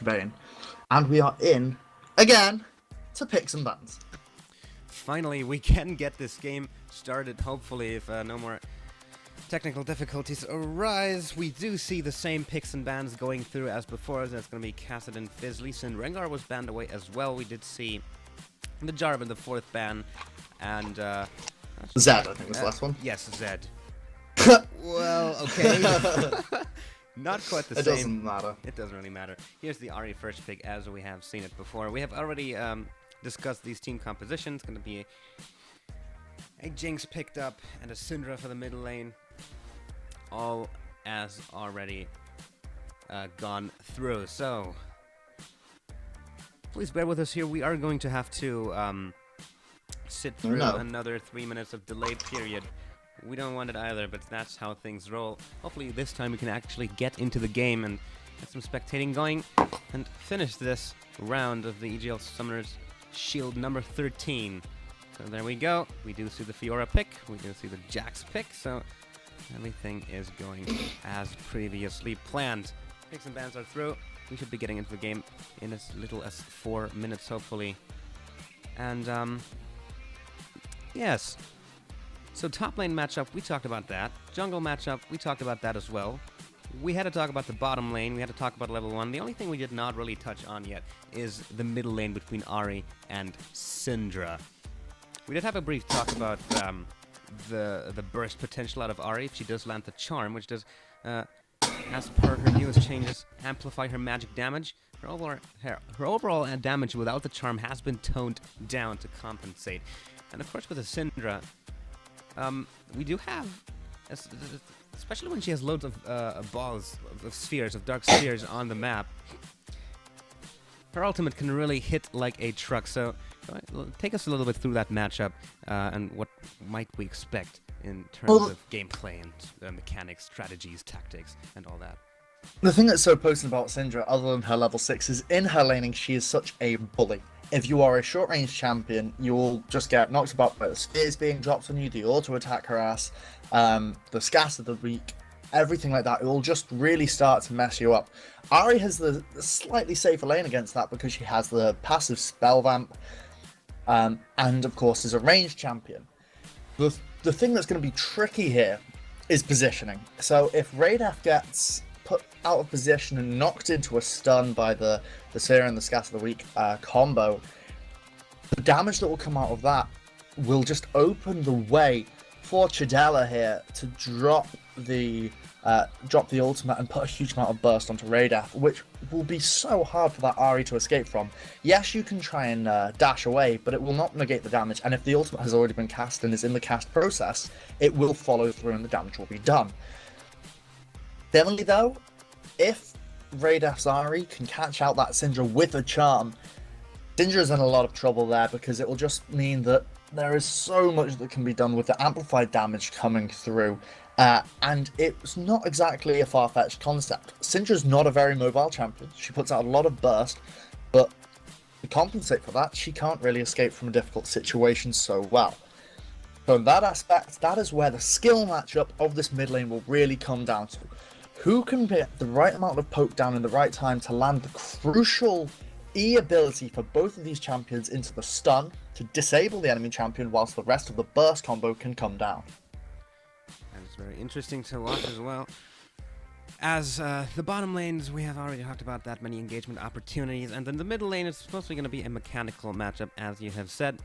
shebang. And we are in, again, to picks and bans. Finally, we can get this game started, hopefully, if no more technical difficulties arise. We do see the same picks and bans going through as before. That's going to be Cassid and Fizzly. Sin Rengar was banned away as well. We did see the Jarvan, the 4th ban, and Zed, I think was the last one. Yes, Zed. Well, okay. Not quite the same. It doesn't matter. It doesn't really matter. Here's the Ahri first pick as we have seen it before. We have already discussed these team compositions. Going to be a Jinx picked up and a Syndra for the middle lane. All as already gone through. So please bear with us here. We are going to have to sit through another 3 minutes of delayed period. We don't want it either, but that's how things roll. Hopefully this time we can actually get into the game and get some spectating going and finish this round of the EGL Summoners Shield number 13. So there we go. We do see the Fiora pick. We do see the Jax pick. So everything is going as previously planned. Picks and bans are through. We should be getting into the game in as little as 4 minutes, hopefully. And, yes. So top lane matchup, we talked about that. Jungle matchup, we talked about that as well. We had to talk about the bottom lane, we had to talk about level 1. The only thing we did not really touch on yet is the middle lane between Ahri and Syndra. We did have a brief talk about the burst potential out of Ahri if she does land the charm, which does, as per her newest changes, amplify her magic damage. Her overall damage without the charm has been toned down to compensate. And of course with the Syndra, we do have, especially when she has loads of balls, of spheres, of dark spheres on the map, her ultimate can really hit like a truck. So take us a little bit through that matchup and what might we expect in terms of gameplay and mechanics, strategies, tactics, and all that. The thing that's so potent about Syndra, other than her level 6, is in her laning she is such a bully. If you are a short-range champion, you will just get knocked about by the spheres being dropped on you, the auto-attack harass, the scatter of the weak, everything like that. It will just really start to mess you up. Ahri has the slightly safer lane against that because she has the passive spell vamp, and of course is a ranged champion. The thing that's going to be tricky here is positioning. So if Raidaf gets put out of position and knocked into a stun by the Sphere and the Scatter of the Weak combo, the damage that will come out of that will just open the way for Chidella here to drop the ultimate and put a huge amount of burst onto Raidaf, which will be so hard for that Ahri to escape from. Yes, you can try and dash away, but it will not negate the damage, and if the ultimate has already been cast and is in the cast process, it will follow through and the damage will be done. Definitely though, if Raidaf's Ahri can catch out that Syndra with a charm, Syndra's in a lot of trouble there because it will just mean that there is so much that can be done with the amplified damage coming through. And it's not exactly a far-fetched concept. Syndra's not a very mobile champion. She puts out a lot of burst, but to compensate for that, she can't really escape from a difficult situation so well. So in that aspect, that is where the skill matchup of this mid lane will really come down to. Who can get the right amount of poke down in the right time to land the crucial E ability for both of these champions into the stun to disable the enemy champion whilst the rest of the burst combo can come down. And it's very interesting to watch as well. As the bottom lanes, we have already talked about that many engagement opportunities, and then the middle lane is mostly going to be a mechanical matchup, as you have said.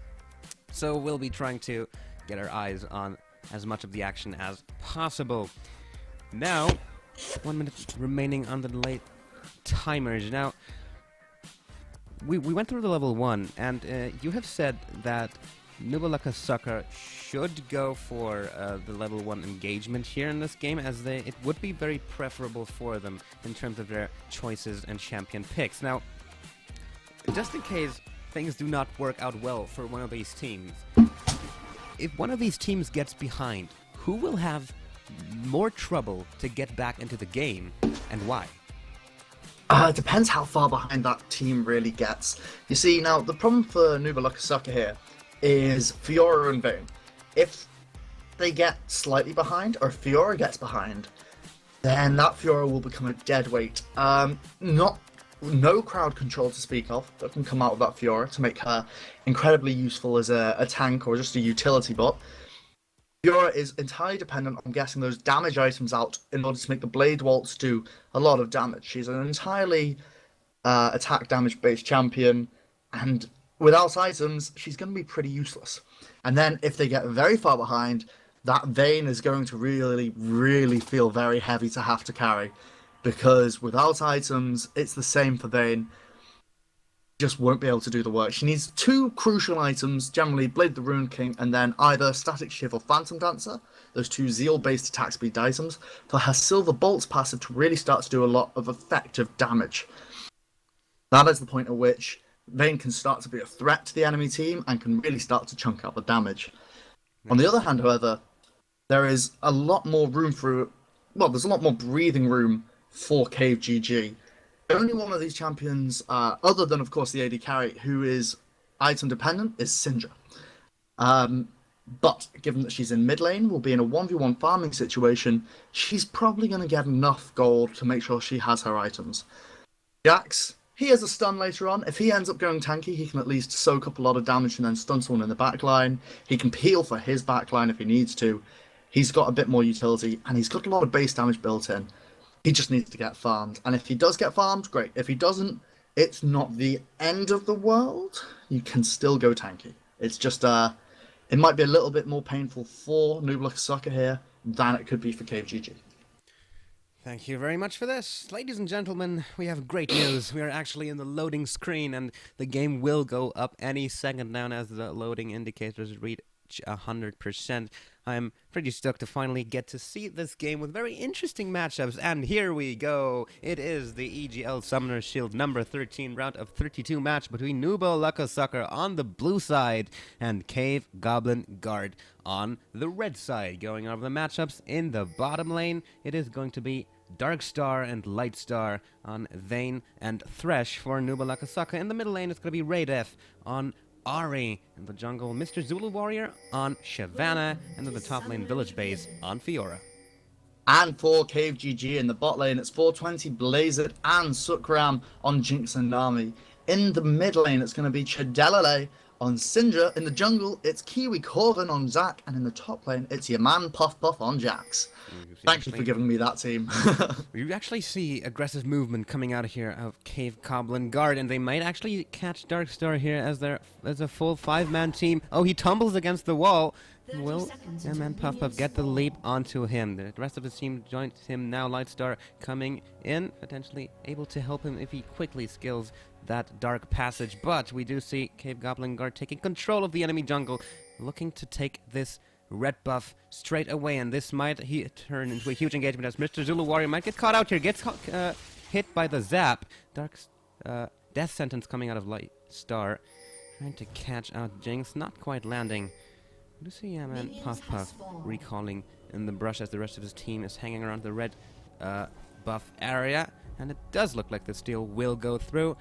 So we'll be trying to get our eyes on as much of the action as possible. Now, 1 minute remaining on the late timers. Now, we went through the level 1, and you have said that NooblaLuckerSucker should go for the level 1 engagement here in this game, as it would be very preferable for them in terms of their choices and champion picks. Now, just in case things do not work out well for one of these teams, if one of these teams gets behind, who will have more trouble to get back into the game, and why? It depends how far behind that team really gets. You see, now, the problem for NooblaLuckerSucker here is Fiora and Vayne. If they get slightly behind, or if Fiora gets behind, then that Fiora will become a dead weight. Not no crowd control to speak of that can come out of that Fiora to make her incredibly useful as a tank or just a utility bot. Fiora is entirely dependent on getting those damage items out in order to make the Blade Waltz do a lot of damage. She's an entirely attack damage based champion, and without items, she's going to be pretty useless. And then if they get very far behind, that Vayne is going to really, really feel very heavy to have to carry, because without items, it's the same for Vayne. Just won't be able to do the work. She needs two crucial items, generally Blade the Rune King, and then either Static Shiv or Phantom Dancer, those two Zeal-based attack speed items, for her Silver Bolts passive to really start to do a lot of effective damage. That is the point at which Vayne can start to be a threat to the enemy team and can really start to chunk out the damage. On the other hand, however, there is a lot more room for... Well, there's a lot more breathing room for CavegGG. Only one of these champions, other than, of course, the AD carry, who is item dependent, is Syndra. But given that she's in mid lane, will be in a 1v1 farming situation, she's probably going to get enough gold to make sure she has her items. Jax, he has a stun later on. If he ends up going tanky, he can at least soak up a lot of damage and then stun someone in the backline. He can peel for his backline if he needs to. He's got a bit more utility, and he's got a lot of base damage built in. He just needs to get farmed. And if he does get farmed, great. If he doesn't, it's not the end of the world. You can still go tanky. It's just, it might be a little bit more painful for NooblaLuckerSucker here than it could be for CavegGG. Thank you very much for this. Ladies and gentlemen, we have great news. We are actually in the loading screen, and the game will go up any second now as the loading indicators read 100%. I'm pretty stoked to finally get to see this game with very interesting matchups, and here we go. It is the EGL Summoner Shield number 13 round of 32 match between NooblaLuckerSucker on the blue side and CavegoblinGuard on the red side. Going over the matchups in the bottom lane, it is going to be Darkstar and Lightstar on Vayne and Thresh for NooblaLuckerSucker. In the middle lane, it's going to be Raidef on Ari. In the jungle, Mr. Zulu Warrior on Shyvana, and in the top lane, Village Base on Fiora. And for CavegGG in the bot lane, it's 420 Blazed and Sukram on Jinx and Nami. In the mid lane, it's going to be Chidelele on Syndra. In the jungle, it's Kiwi Corvin on Zac, and in the top lane, it's your man Puff Puff on Jax. Thank you for giving me that team. You actually see aggressive movement coming out here of CavegoblinGuard, and they might actually catch Darkstar here as a full 5-man team. Oh, he tumbles against the wall. Will their man Puff Puff get the leap onto him? The rest of the team joins him now. Lightstar coming in, potentially able to help him if he quickly skills that dark passage. But we do see CavegoblinGuard taking control of the enemy jungle, looking to take this red buff straight away, and this might turn into a huge engagement as Mr. Zulu Warrior might get caught out here, gets hit by the zap. Dark death sentence coming out of Lightstar, trying to catch out Jinx, not quite landing. We see man Puff Puff recalling in the brush as the rest of his team is hanging around the red buff area, and it does look like the steal will go through.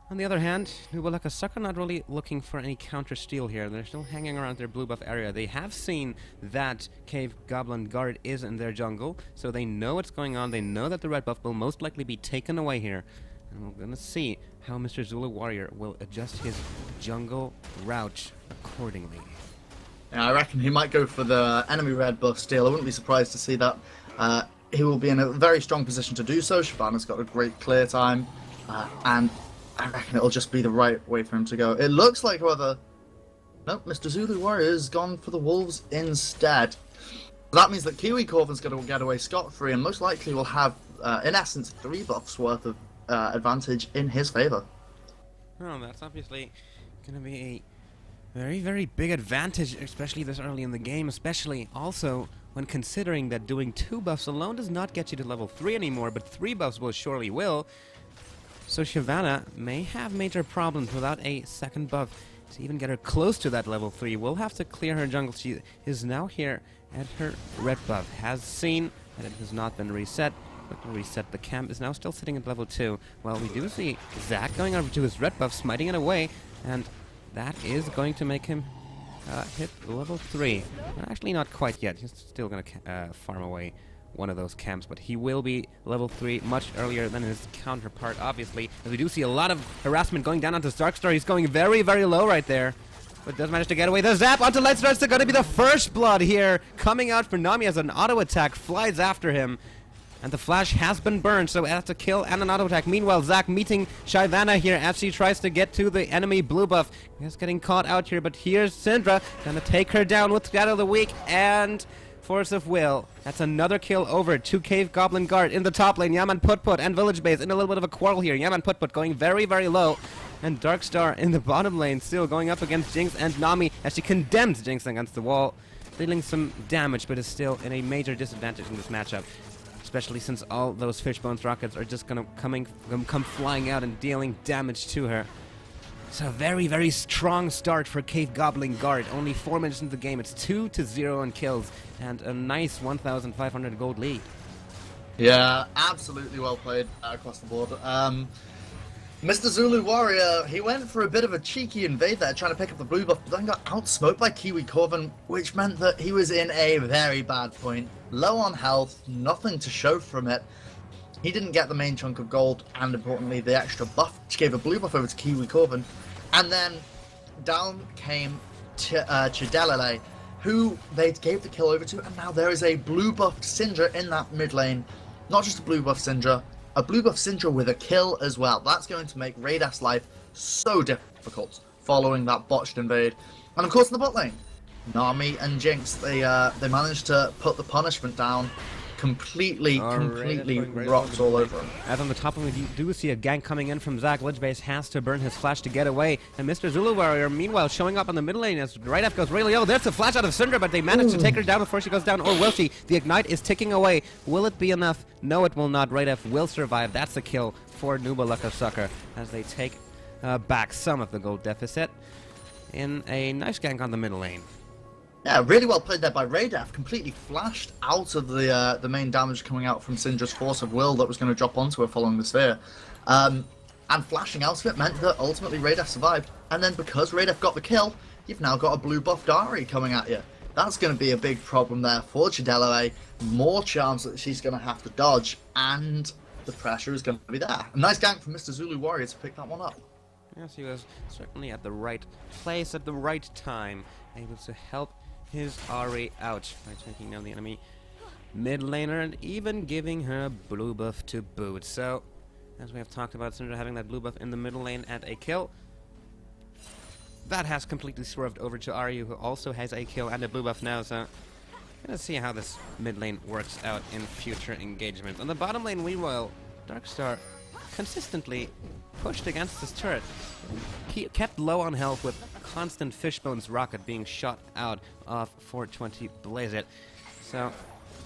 On the other hand, NooblaLuckerSucker not really looking for any counter steal here. They're still hanging around their blue buff area. They have seen that CavegoblinGuard is in their jungle, so they know what's going on. They know that the red buff will most likely be taken away here. And we're going to see how Mr. Zulu Warrior will adjust his jungle route accordingly. Yeah, I reckon he might go for the enemy red buff steal. I wouldn't be surprised to see that. He will be in a very strong position to do so. Shyvana's got a great clear time, and I reckon it'll just be the right way for him to go. It looks like, however, nope, Mr. Zulu Warrior has gone for the Wolves instead. That means that Kiwi Corvin's going to get away scot-free, and most likely will have, in essence, 3 buffs worth of advantage in his favour. Oh, that's obviously going to be a very, very big advantage, especially this early in the game, especially also when considering that doing 2 buffs alone does not get you to level 3 anymore, but 3 buffs will surely will. So Shyvana may have major problems without a second buff to even get her close to that level 3. We'll have to clear her jungle. She is now here at her red buff. Has seen that it has not been reset. But to reset, the camp is now still sitting at level 2. Well, we do see Zac going over to his red buff, smiting it away, and that is going to make him hit level 3. Actually, not quite yet. He's still going to farm away one of those camps, but he will be level 3 much earlier than his counterpart, obviously. As we do see a lot of harassment going down onto Darkstar. He's going very, very low right there, but does manage to get away. The zap onto Lightstar is going to be the first blood here, coming out for Nami as an auto attack flies after him. And the flash has been burned, so that's a kill and an auto attack. Meanwhile, Zac meeting Shyvana here as she tries to get to the enemy blue buff. He's getting caught out here, but here's Syndra gonna take her down with Shadow of the Week and Force of Will. That's another kill over to CavegoblinGuard in the top lane. Yaman Put and Village Base in a little bit of a quarrel here. Yaman Put going very, very low. And Darkstar in the bottom lane still going up against Jinx and Nami as she condemns Jinx against the wall, dealing some damage, but is still in a major disadvantage in this matchup. Especially since all those Fishbones rockets are just gonna come flying out and dealing damage to her. So a very, very strong start for CavegoblinGuard. Only 4 minutes into the game, it's 2-0 in kills and a nice 1,500 gold lead. Yeah, absolutely well played across the board. Mr. Zulu Warrior, he went for a bit of a cheeky invade there, trying to pick up the blue buff, but then got outsmoked by Kiwi Corvin, which meant that he was in a very bad point. Low on health, nothing to show from it. He didn't get the main chunk of gold, and importantly, the extra buff, which gave a blue buff over to Kiwi Corvin. And then down came Chidelele, who they gave the kill over to, and now there is a blue buffed Syndra in that mid lane. Not just a blue buff Syndra, a blue buff Syndra with a kill as well. That's going to make Radaf's life so difficult following that botched invade. And of course in the bot lane, Nami and Jinx, they managed to put the punishment down. Completely rocks all over him. As on the top of it, you do see a gank coming in from Zac. Ledge Base has to burn his flash to get away. And Mr. Zulu Warrior, meanwhile, showing up on the middle lane as Radaf goes really low. There's a flash out of Syndra, but they manage to take her down before she goes down. Or will she? The Ignite is ticking away. Will it be enough? No, it will not. Radaf will survive. That's a kill for NooblaLuckerSucker as they take back some of the gold deficit in a nice gank on the middle lane. Yeah, really well played there by Radaf. Completely flashed out of the main damage coming out from Syndra's Force of Will that was going to drop onto her following the sphere. And flashing out of it meant that ultimately Radaf survived. And then because Radaf got the kill, you've now got a blue buff Dari coming at you. That's going to be a big problem there for Chidelele. More charms that she's going to have to dodge, and the pressure is going to be there. A nice gank from Mr. Zulu Warrior to pick that one up. Yes, he was certainly at the right place at the right time, able to help his Ahri out by taking down the enemy mid laner and even giving her a blue buff to boot. So, as we have talked about, Syndra having that blue buff in the middle lane at a kill, that has completely swerved over to Ahri, who also has a kill and a blue buff now. So, let's see how this mid lane works out in future engagements. On the bottom lane, meanwhile, Darkstar consistently pushed against this turret. He kept low on health with constant Fishbones rocket being shot out of 420 Blaze It. So,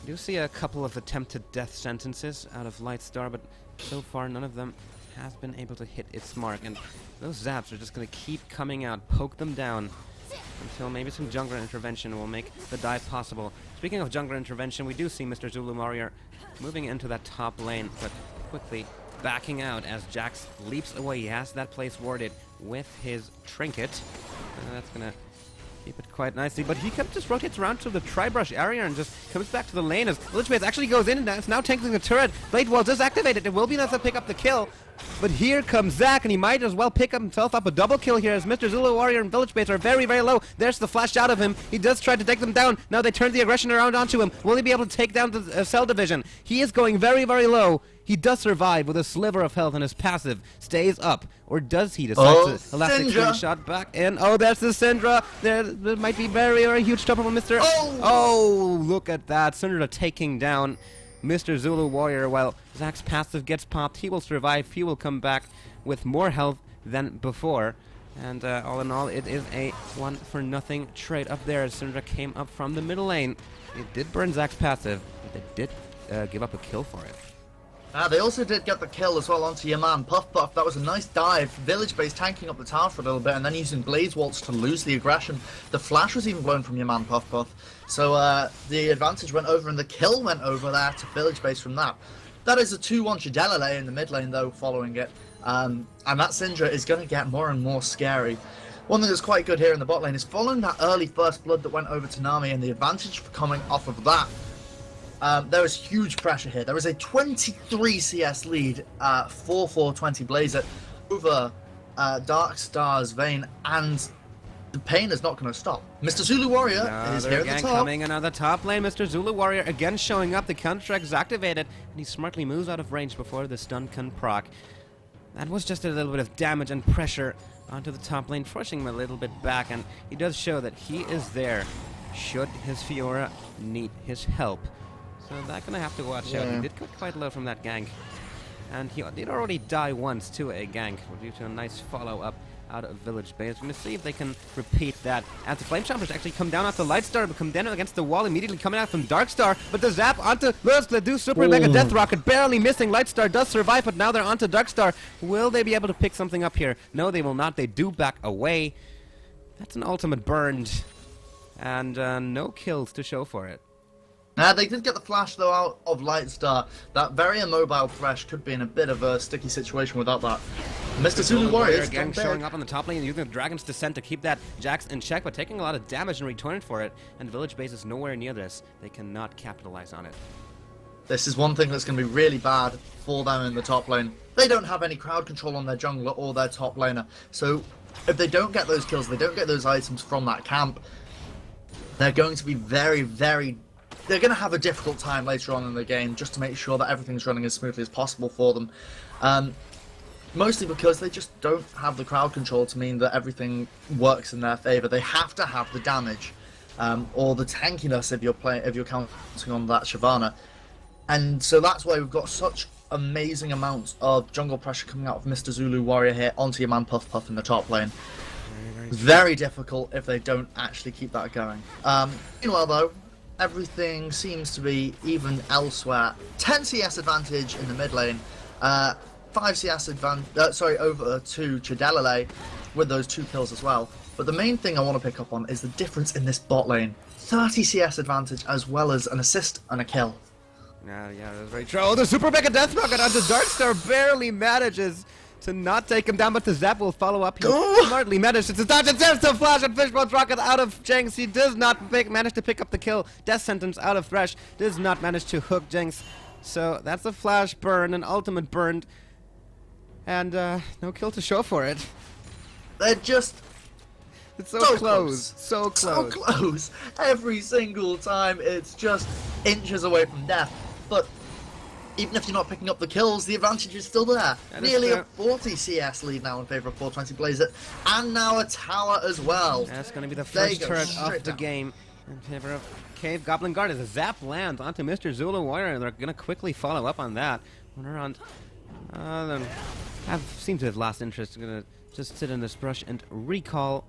you do see a couple of attempted death sentences out of Lightstar, but so far none of them has been able to hit its mark. And those zaps are just going to keep coming out, poke them down, until maybe some jungler intervention will make the dive possible. Speaking of jungler intervention, we do see Mr. Zulu Warrior moving into that top lane, but quickly backing out as Jax leaps away. He has that place warded with his trinket. That's going to keep it quite nicely. But he just rotates around to the Tri-Brush area and just comes back to the lane as Lich Base actually goes in and it's now tanking the turret. Blade Wall is activated. It will be enough to pick up the kill. But here comes Zac, and he might as well pick himself up a double kill here as Mr. Zulu Warrior and Village Base are very, very low. There's the flash out of him. He does try to take them down. Now they turn the aggression around onto him. Will he be able to take down the Cell Division? He is going very, very low. He does survive with a sliver of health, and his passive stays up. Or does he decide to elastic slingshot back in? Oh, there's the Syndra. There might be very, very huge trouble for Mr. Oh, look at that. Syndra taking down Mr. Zulu Warrior. While Zac's passive gets popped, he will survive. He will come back with more health than before. And all in all, it is a 1-for-nothing trade up there as Syndra came up from the middle lane. It did burn Zac's passive, but they did give up a kill for it. They also did get the kill as well onto your man Puff Puff. That was a nice dive. Village Base tanking up the tower for a little bit and then using Blaze Waltz to lose the aggression. The flash was even blown from your man Puff Puff. So the advantage went over and the kill went over there to Village Base from that. That is a 2-1 Chidelele in the mid lane though following it. And that Syndra is going to get more and more scary. One thing that's quite good here in the bot lane is following that early first blood that went over to Nami and the advantage for coming off of that. There is huge pressure here. There is a 23 CS lead for 420 Blazer over Dark Star's Vayne, and the pain is not going to stop. Mr. Zulu Warrior is here at the top. Coming another top lane. Mr. Zulu Warrior again showing up. The counter is activated, and he smartly moves out of range before the stun can proc. That was just a little bit of damage and pressure onto the top lane, forcing him a little bit back, and he does show that he is there should his Fiora need his help. So that's gonna have to watch out. He did cut quite low from that gank, and he did already die once to a gank due to a nice follow-up out of Village Base. We're going to see if they can repeat that as the Flame Chompers actually come down off the Lightstar, but come down against the wall immediately coming out from Darkstar, but the zap onto Lewis Ledoux, Super Mega Death Rocket, barely missing. Lightstar does survive, but now they're onto Darkstar. Will they be able to pick something up here? No, they will not. They do back away. That's an ultimate burned, and no kills to show for it. They did get the flash, though, out of Lightstar. That very immobile Thresh could be in a bit of a sticky situation without that. Mr. Zulu Warrior again showing up on the top lane, using the Dragon's Descent to keep that Jax in check, but taking a lot of damage in return for it. And Village Base is nowhere near this. They cannot capitalize on it. This is one thing that's going to be really bad for them in the top lane. They don't have any crowd control on their jungler or their top laner. So if they don't get those kills, they don't get those items from that camp, they're going to be they're going to have a difficult time later on in the game just to make sure that everything's running as smoothly as possible for them. Mostly because they just don't have the crowd control to mean that everything works in their favor. They have to have the damage or the tankiness if you're counting on that Shyvana. And so that's why we've got such amazing amounts of jungle pressure coming out of Mr. Zulu Warrior here onto your man Puff Puff in the top lane. Very difficult if they don't actually keep that going. Meanwhile, though, everything seems to be even elsewhere. 10 CS advantage in the mid lane. 5 CS advantage, over to Chidelele with those 2 kills as well. But the main thing I want to pick up on is the difference in this bot lane. 30 CS advantage as well as an assist and a kill. Yeah, that's very true. Oh, the Super Mega Death Rocket onto Darkstar barely manages to not take him down, but the zap will follow up. He smartly manages to dodge and there's the flash and Fishbone's Rocket out of Jinx. He does not manage to pick up the kill. Death Sentence out of Thresh does not manage to hook Jinx. So that's a flash burn, an ultimate burned, and no kill to show for it. They're just... It's so close. So close. So close. Every single time it's just inches away from death. But even if you're not picking up the kills, the advantage is still there. Nearly a 40 CS lead now in favor of 420 Blazer, and now a tower as well. That's going to be the first turret of the game in favor of CavegoblinGuards as a zap lands onto Mr. Zulu Warrior, and they're going to quickly follow up on that. When around, seem to have lost interest. Going to just sit in this brush and recall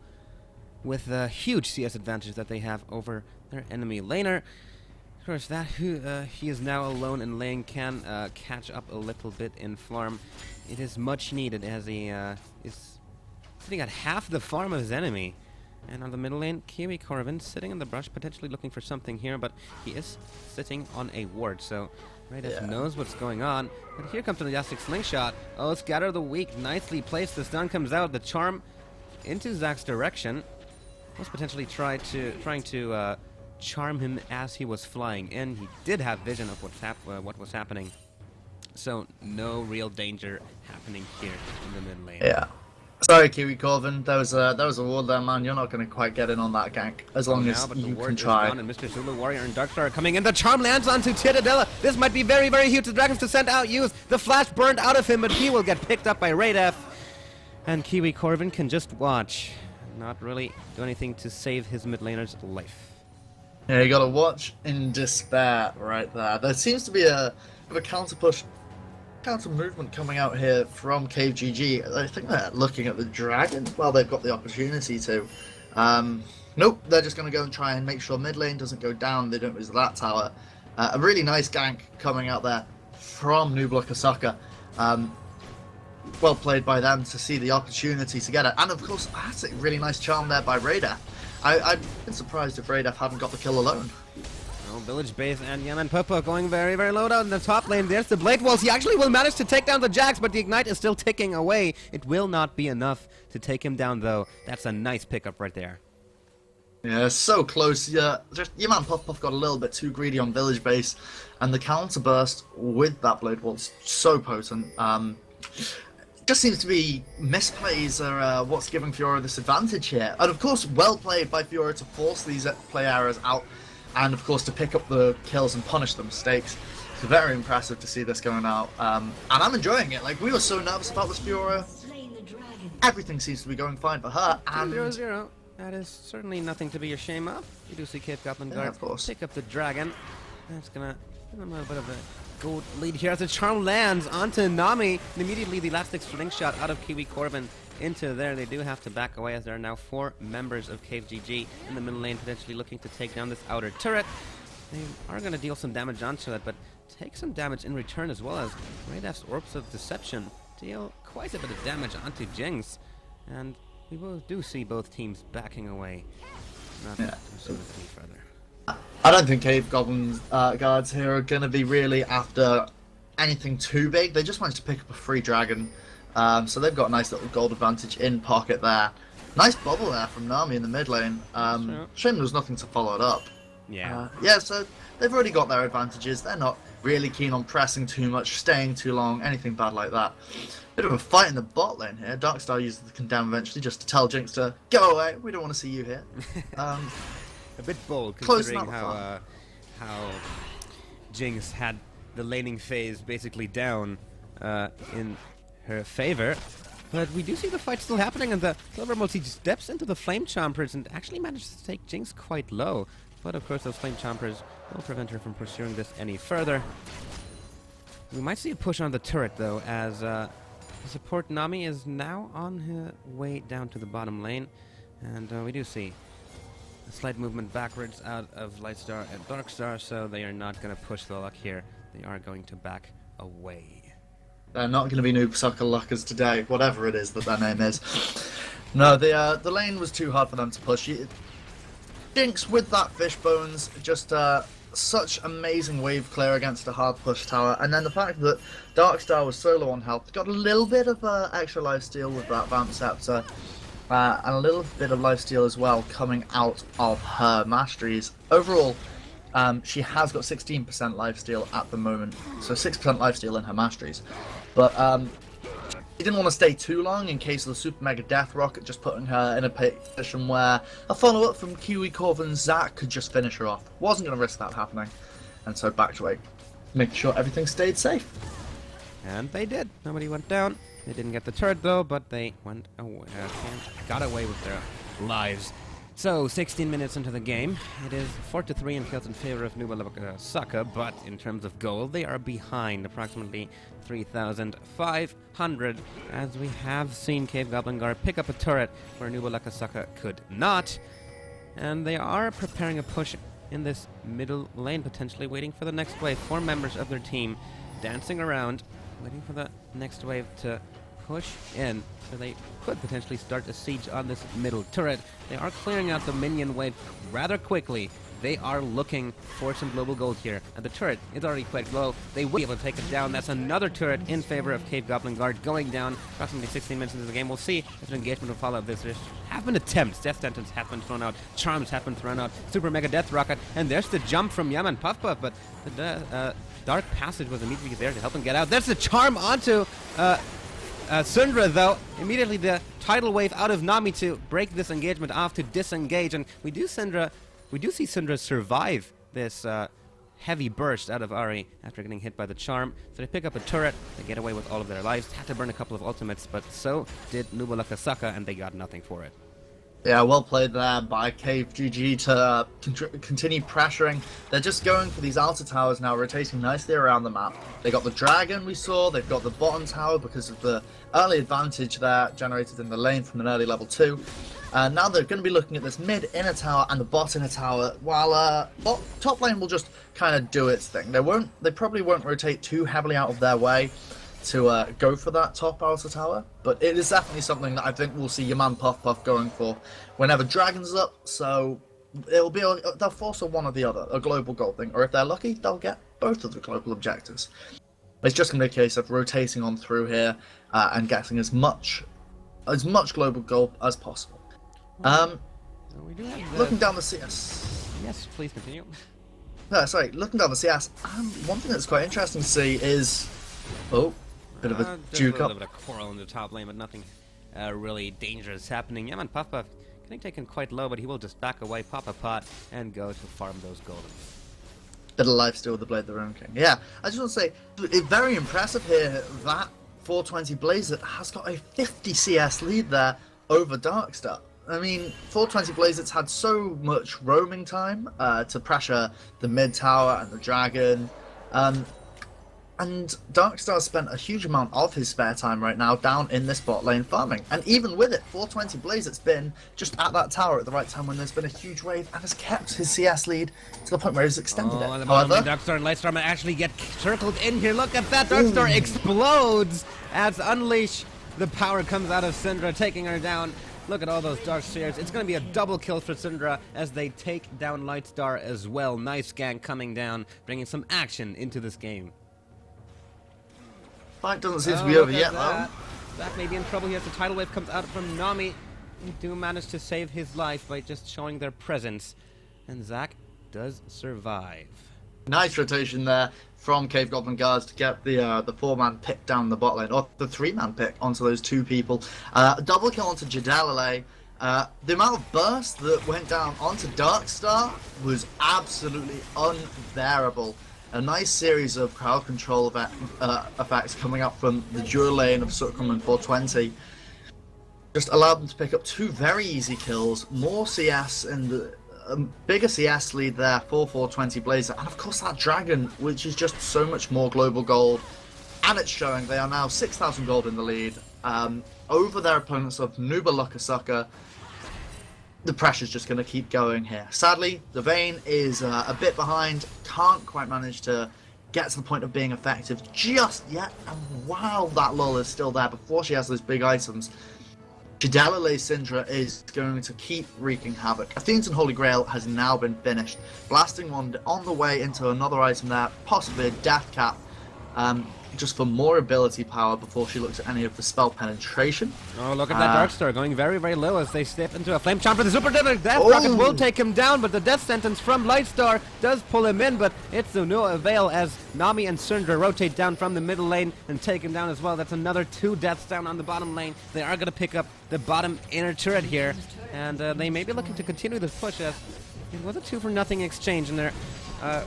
with the huge CS advantage that they have over their enemy laner. Of course, that he is now alone in lane can catch up a little bit in farm. It is much needed as he is sitting at half the farm of his enemy. And on the middle lane, Kiwi Corvin sitting in the brush, potentially looking for something here, but he is sitting on a ward, so Raiders knows what's going on. But here comes the Elastic Slingshot. Oh, Scatter the Weak, nicely placed. The stun comes out, the charm into Zack's direction. Was potentially trying to charm him as he was flying in. He did have vision of what was happening, so no real danger happening here in the mid lane. Yeah. Sorry, Kiwi Corvin. There was a ward there, man. You're not going to quite get in on that gank as long as you can try. And Mr. Zulu Warrior and Darkstar are coming in. The charm lands onto Titadella. This might be very, very huge. The Dragon's Descent out used. The flash burned out of him, but he will get picked up by Raidef. And Kiwi Corvin can just watch, not really do anything to save his mid laner's life. Yeah, you gotta watch in despair right there. There seems to be a counter movement coming out here from Cave GG. I think they're looking at the dragon. Well, they've got the opportunity to. Nope, they're just gonna go and try and make sure mid lane doesn't go down. They don't lose that tower. A really nice gank coming out there from NooblaLuckerSucker. Well played by them to see the opportunity to get it. And of course, that's a really nice charm there by Raidef. I'd been surprised if Raidef hadn't got the kill alone. Well, Village Base and Yaman Popo going very, very low down in the top lane. There's the Blade Walls. He actually will manage to take down the Jax, but the Ignite is still ticking away. It will not be enough to take him down, though. That's a nice pickup right there. Yeah, so close. Yeah, just your man Puff Puff got a little bit too greedy on village base, and the counter burst with that blade was so potent. Just seems to be misplays are what's giving Fiora this advantage here, and of course, well played by Fiora to force these play errors out, and of course to pick up the kills and punish the mistakes. It's very impressive to see this going out, and I'm enjoying it. Like, we were so nervous about this Fiora. Everything seems to be going fine for her, and 0-0. That is certainly nothing to be ashamed of. You do see CavegoblinGuards pick up the dragon. That's gonna give them a bit of a gold lead here as the charm lands onto Nami. And immediately the elastic slingshot out of Kiwi Corbin into there. They do have to back away as there are now 4 members of CaveGG in the middle lane potentially looking to take down this outer turret. They are going to deal some damage onto it, but take some damage in return as well as Raydaf's Orbs of Deception deal quite a bit of damage onto Jinx. And we do see both teams backing away. Not pursuing this any further. I don't think Cave Goblins guards here are going to be really after anything too big. They just managed to pick up a free dragon, so they've got a nice little gold advantage in pocket there. Nice bubble there from Nami in the mid lane. Shame there was nothing to follow it up. Yeah. Yeah, so they've already got their advantages. They're not really keen on pressing too much, staying too long, anything bad like that. Bit of a fight in the bot lane here. Darkstar uses the condemn eventually just to tell Jinx to go away. We don't want to see you here. A bit bold considering how Jinx had the laning phase basically down in her favor. But we do see the fight still happening, and the Clover Multi steps into the Flame Chompers and actually manages to take Jinx quite low. But of course those Flame Chompers will prevent her from pursuing this any further. We might see a push on the turret though, as support Nami is now on her way down to the bottom lane. And we do see a slight movement backwards out of Lightstar and Darkstar, so they are not going to push the luck here. They are going to back away. They're not going to be NooblaLuckerSuckers today, whatever it is that their name is. No, the lane was too hard for them to push. Jinx with that fish bones, just such amazing wave clear against a hard push tower, and then the fact that Darkstar was so low on health, got a little bit of extra lifesteal with that Vamp Scepter, and a little bit of lifesteal as well coming out of her masteries. Overall, she has got 16% lifesteal at the moment, so 6% lifesteal in her masteries. But she didn't want to stay too long in case of the Super Mega Death Rocket, just putting her in a position where a follow-up from Kiwi Corvin's Zac could just finish her off. Wasn't going to risk that happening, and so backed away, making sure everything stayed safe. And they did. Nobody went down. They didn't get the turret though, but they went away, got away with their lives. So, 16 minutes into the game, it is 4-3 in kills in favor of NooblaLuckerSucker, but in terms of gold, they are behind approximately 3,500, as we have seen CavegoblinGuard pick up a turret where NooblaLuckerSucker could not, and they are preparing a push in this middle lane, potentially waiting for the next wave. 4 members of their team dancing around, waiting for the next wave to push in, so they could potentially start a siege on this middle turret. They are clearing out the minion wave rather quickly. They are looking for some global gold here, and the turret is already quite low. They will be able to take it down. That's another turret in favor of CavegoblinGuard going down approximately 16 minutes into the game. We'll see if an engagement will follow this. There have been attempts. Death Sentence have been thrown out. Charms have been thrown out. Super Mega Death Rocket, and there's the jump from Yaman Puff Puff, but the Dark Passage was immediately there to help him get out. There's the charm onto Syndra, though. Immediately the tidal wave out of Nami to break this engagement off, to disengage, and we do see Syndra survive this heavy burst out of Ahri after getting hit by the charm. So they pick up a turret, they get away with all of their lives, had to burn a couple of ultimates, but so did NooblaLuckerSucker, and they got nothing for it. Yeah, well played there by CaveGG to continue pressuring. They're just going for these outer towers now, rotating nicely around the map. They got the dragon we saw, they've got the bottom tower because of the early advantage there generated in the lane from an early level 2. Now they're going to be looking at this mid inner tower and the bot inner tower, while top lane will just kind of do its thing. They probably won't rotate too heavily out of their way to go for that top outer tower, but it is definitely something that I think we'll see your man Puff Puff going for whenever Dragon's up, so they'll force one or the other, a global gold thing, or if they're lucky, they'll get both of the global objectives. It's just going to be a case of rotating on through here and getting as much global gold as possible. So we do have the... Looking down the CS. Yes, please continue. Sorry, looking down the CS, one thing that's quite interesting to see is... Oh, bit of a juke up. A little bit of quarrel in the top lane, but nothing really dangerous happening. Yeah, man, Puff getting taken quite low, but he will just back away, pop a pot, and go to farm those golems. Bit of lifesteal with the Blade of the Realm King. Yeah, I just want to say, it's very impressive here that 420 Blazer has got a 50 CS lead there over Darkstar. I mean, 420 Blazers had so much roaming time to pressure the mid tower and the dragon. And Darkstar spent a huge amount of his spare time right now down in this bot lane farming. And even with it, 420 Blazers been just at that tower at the right time when there's been a huge wave and has kept his CS lead to the point where he's extended it. However, Darkstar and Lightstar might actually get circled in here. Look at that! Darkstar explodes as Unleash. The power comes out of Syndra, taking her down. Look at all those dark spheres. It's going to be a double kill for Syndra as they take down Lightstar as well. Nice gank coming down, bringing some action into this game. Fight doesn't seem to be over yet, though. Zach may be in trouble here as the tidal wave comes out from Nami. They do manage to save his life by just showing their presence. And Zach does survive. Nice rotation there from CavegoblinGuards to get the 4-man pick down the bot lane, or the 3-man pick onto those 2 people. Double kill onto Jadalale. The amount of burst that went down onto Darkstar was absolutely unbearable. A nice series of crowd control effects coming up from the dual lane of Sukram and 420. Just allowed them to pick up 2 very easy kills, more CS and a bigger CS lead there for 420 Blazer, and of course that dragon, which is just so much more global gold. And it's showing they are now 6,000 gold in the lead over their opponents of NooblaLuckerSucker. The pressure's just going to keep going here. Sadly, the Vayne is a bit behind, can't quite manage to get to the point of being effective just yet, and while that lull is still there before she has those big items, Jadalale Syndra is going to keep wreaking havoc. Athene's and Holy Grail has now been finished. Blasting Wand on the way into another item there, possibly a Death Cap, just for more ability power before she looks at any of the spell penetration. Oh, look at that Darkstar going very, very low as they step into a Flame Chomper. The Super Death Rocket will take him down, but the Death Sentence from Lightstar does pull him in, but it's of no avail as Nami and Syndra rotate down from the middle lane and take him down as well. That's another 2 deaths down on the bottom lane. They are going to pick up the bottom inner turret here, and they may be looking to continue this push as it was a 2-for-0 exchange in there.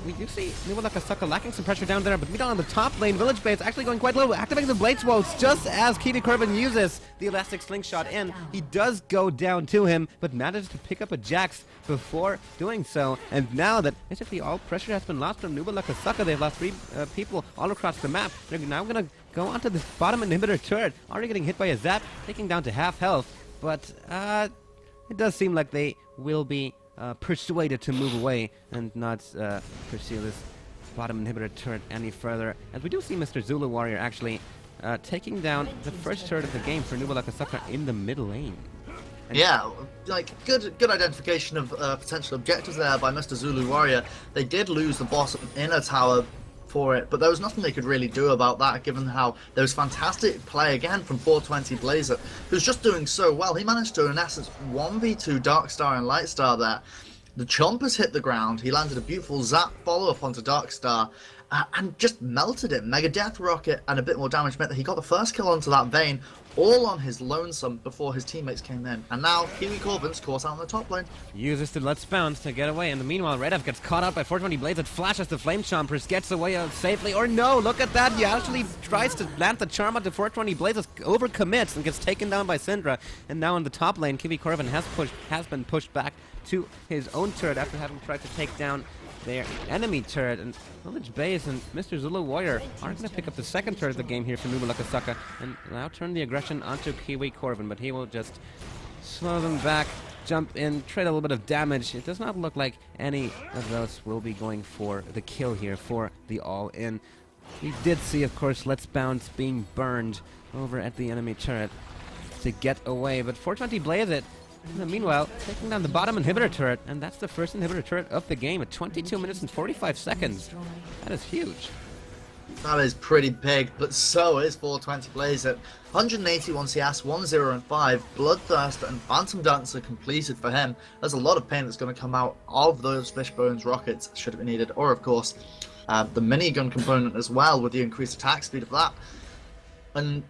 We do see NooblaLuckerSucker lacking some pressure down there, but down on the top lane, Village Base actually going quite low, activating the Blade Swolls just as KiwiCorvin uses the Elastic Slingshot in. He does go down to him, but manages to pick up a Jax before doing so. And now that basically all pressure has been lost from NooblaLuckerSucker, they've lost 3 people all across the map. They're now going to go onto this bottom inhibitor turret, already getting hit by a Zap, taking down to half health. But it does seem like they will be persuaded to move away and not pursue this bottom inhibitor turret any further. As we do see Mr. Zulu Warrior actually taking down the first turret of the game for NooblaLuckerSucker in the middle lane. And yeah, like good identification of potential objectives there by Mr. Zulu Warrior. They did lose the bottom inner tower for it, but there was nothing they could really do about that, given how there was fantastic play again from 420 Blazer, who's just doing so well. He managed to, in essence, 1v2 Darkstar and Lightstar there. The Chompers hit the ground, he landed a beautiful Zap follow-up onto Darkstar, and just melted it. Mega Death Rocket and a bit more damage meant that he got the first kill onto that Vayne, all on his lonesome before his teammates came in. And now KiwiCorvin's caught out on the top lane. Uses the Let's Bounce to get away, and meanwhile Red gets caught up by 420 Blades. It flashes the Flame Chompers, gets away safely, or no, look at that, he actually tries to land the charm onto 420 Blades, overcommits and gets taken down by Syndra. And now in the top lane, KiwiCorvin has been pushed back to his own turret after having tried to take down their enemy turret, and Village Base and Mr. Zulu Warrior are going to pick up the second turret of the game here for NooblaLuckerSucker and now turn the aggression onto KiwiCorvin, but he will just slow them back, jump in, trade a little bit of damage. It does not look like any of those will be going for the kill here for the all-in. We did see, of course, Let's Bounce being burned over at the enemy turret to get away, but 420 Blaze it. Meanwhile, taking down the bottom inhibitor turret, and that's the first inhibitor turret of the game at 22 minutes and 45 seconds. That is huge. That is pretty big, but so is 420 Blazer. 181 CS, 1-0 and 5, Bloodthirst and Phantom Dancer completed for him. There's a lot of pain that's going to come out of those Fishbones rockets, should it be needed, or of course, the minigun component as well, with the increased attack speed of that. And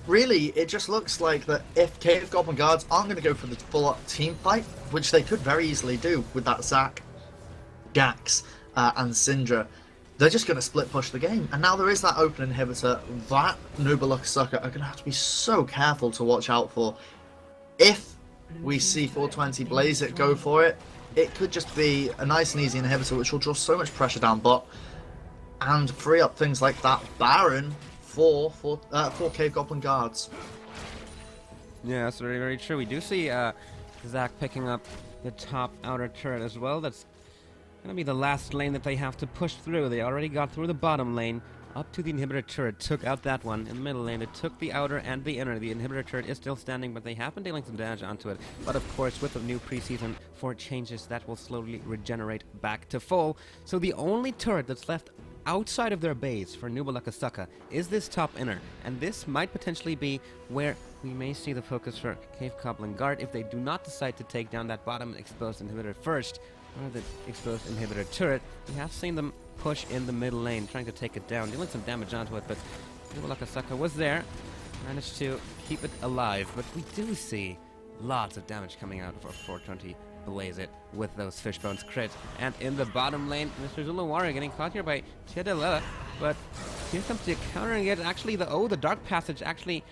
really, it just looks like that if CavegoblinGuards aren't going to go for the full team fight, which they could very easily do with that Zac, Gax, and Syndra, they're just going to split push the game. And now there is that open inhibitor that NooblaLuckerSucker are going to have to be so careful to watch out for. If we see 420 Blaze it go for it, it could just be a nice and easy inhibitor which will draw so much pressure down bot and free up things like that Baron for CavegoblinGuards. Yeah, that's very, very true. We do see Zac picking up the top outer turret as well. That's going to be the last lane that they have to push through. They already got through the bottom lane, up to the inhibitor turret, took out that one. In the middle lane, it took the outer and the inner. The inhibitor turret is still standing, but they have been dealing some damage onto it. But of course, with the new preseason 4 changes, that will slowly regenerate back to full. So the only turret that's left outside of their base for NooblaLuckerSucker is this top inner, and this might potentially be where we may see the focus for CavegoblinGuard if they do not decide to take down that bottom exposed inhibitor first, or the exposed inhibitor turret. We have seen them push in the middle lane, trying to take it down, dealing some damage onto it, but NooblaLuckerSucker was there, managed to keep it alive, but we do see lots of damage coming out for 420 Blaze it with those Fishbones crit. And in the bottom lane, Mr. Zulu Warrior getting caught here by Chedela, but here comes the countering it. Actually, the Dark Passage actually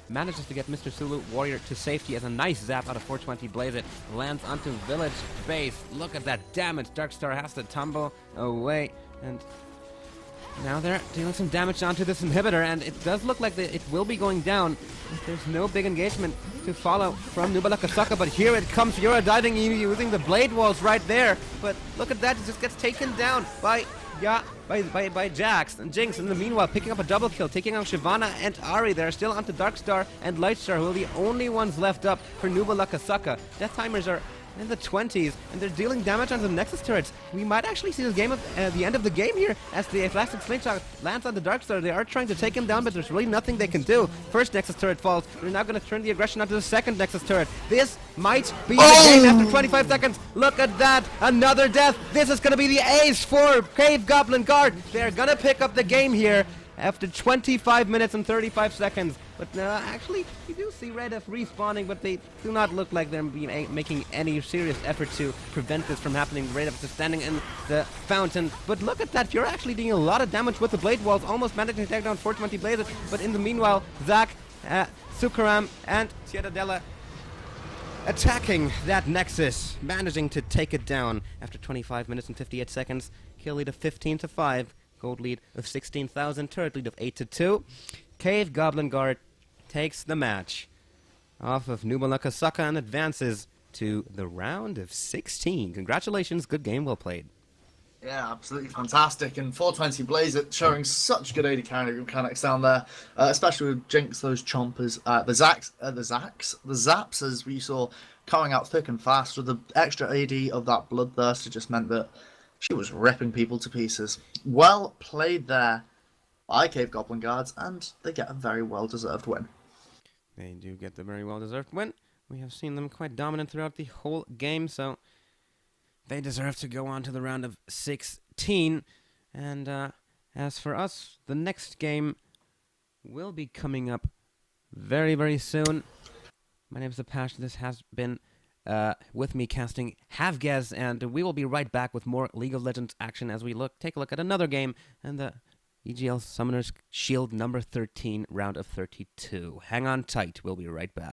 manages to get Mr. Zulu Warrior to safety as a nice zap out of 420 Blaze it. Lands onto village base. Look at that damage. Darkstar has to tumble away, and now they're dealing some damage onto this inhibitor, and it does look like it will be going down. There's no big engagement to follow from NooblaLuckerSucker, but here it comes. Yura diving, using the blade walls right there. But look at that, it just gets taken down by Jax and Jinx. In the meanwhile, picking up a double kill, taking out Shyvana and Ahri. They're still onto Darkstar and Lightstar, who are the only ones left up for NooblaLuckerSucker. Death timers are in the 20s, and they're dealing damage onto the Nexus turrets. We might actually see the end of the game here as the Elastic Slingshot lands on the Darkstar. They are trying to take him down, but there's really nothing they can do. First Nexus turret falls. They're now going to turn the aggression onto the second Nexus turret. This might be the game after 25 seconds. Look at that. Another death. This is going to be the ace for CavegoblinGuard. They're going to pick up the game here after 25 minutes and 35 seconds. But actually, you do see Red F respawning, but they do not look like they're making any serious effort to prevent this from happening. Red F is standing in the fountain. But look at that, you're actually doing a lot of damage with the blade walls, almost managing to take down 420 Blaze. But in the meanwhile, Zac, Sukaram, and Ciudadela attacking that Nexus, managing to take it down after 25 minutes and 58 seconds. Kill lead of 15-5. Gold lead of 16,000, turret lead of 8-2. CavegoblinGuard takes the match off of NooblaLuckerSucker and advances to the round of 16. Congratulations, good game, well played. Yeah, absolutely fantastic. And 420 Blaze it showing such good AD carry mechanics down there, especially with Jinx, those chompers, the Zaps, as we saw, coming out thick and fast. With the extra AD of that Bloodthirst, it just meant that she was ripping people to pieces. Well played there by CavegoblinGuards, and they get a very well-deserved win. They do get the very well-deserved win. We have seen them quite dominant throughout the whole game, so they deserve to go on to the round of 16. And as for us, the next game will be coming up very, very soon. My name is Apache. This has been with me casting Havgaz, and we will be right back with more League of Legends action as we take a look at another game and the EGL Summoner's Shield number 13, round of 32. Hang on tight, we'll be right back.